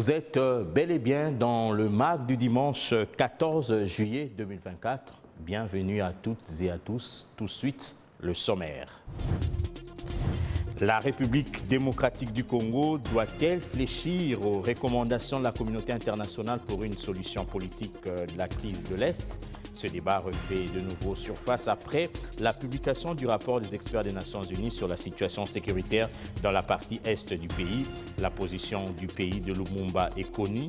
Vous êtes bel et bien dans le MAG du dimanche 14 juillet 2024. Bienvenue à toutes et à tous. Tout de suite, le sommaire. La République démocratique du Congo doit-elle fléchir aux recommandations de la communauté internationale pour une solution politique de la crise de l'Est? Ce débat refait de nouveau surface après la publication du rapport des experts des Nations Unies sur la situation sécuritaire dans la partie est du pays. La position du pays de Lumumba est connue.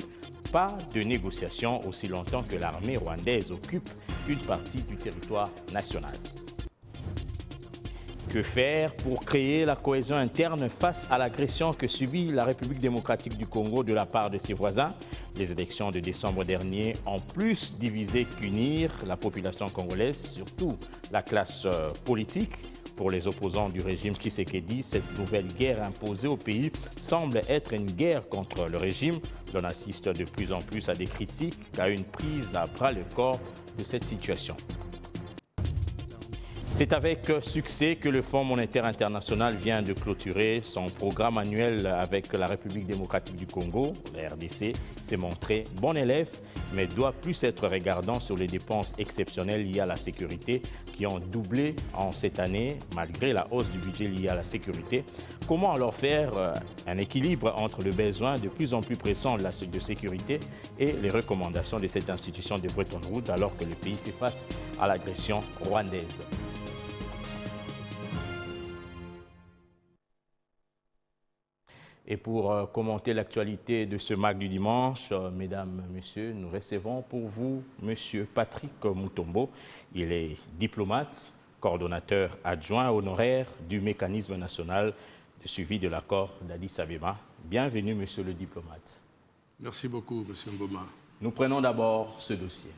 Pas de négociation aussi longtemps que l'armée rwandaise occupe une partie du territoire national. Que faire pour créer la cohésion interne face à l'agression que subit la République démocratique du Congo de la part de ses voisins? Les élections de décembre dernier ont plus divisé qu'unir la population congolaise, surtout la classe politique. Pour les opposants du régime Tshisekedi, cette nouvelle guerre imposée au pays semble être une guerre contre le régime. L'on assiste de plus en plus à des critiques, à une prise à bras le corps de cette situation. C'est avec succès que le Fonds monétaire international vient de clôturer son programme annuel avec la République démocratique du Congo. La RDC s'est montré bon élève, mais doit plus être regardant sur les dépenses exceptionnelles liées à la sécurité qui ont doublé en cette année, malgré la hausse du budget lié à la sécurité. Comment alors faire un équilibre entre le besoin de plus en plus pressant de sécurité et les recommandations de cette institution de Bretton Woods alors que le pays fait face à l'agression rwandaise? Et pour commenter l'actualité de ce MAG du dimanche, mesdames, messieurs, nous recevons pour vous monsieur Patrick Mutombo. Il est diplomate, coordonnateur adjoint honoraire du mécanisme national de suivi de l'accord d'Addis Abeba. Bienvenue, monsieur le diplomate. Merci beaucoup, monsieur Mboma. Nous prenons d'abord ce dossier.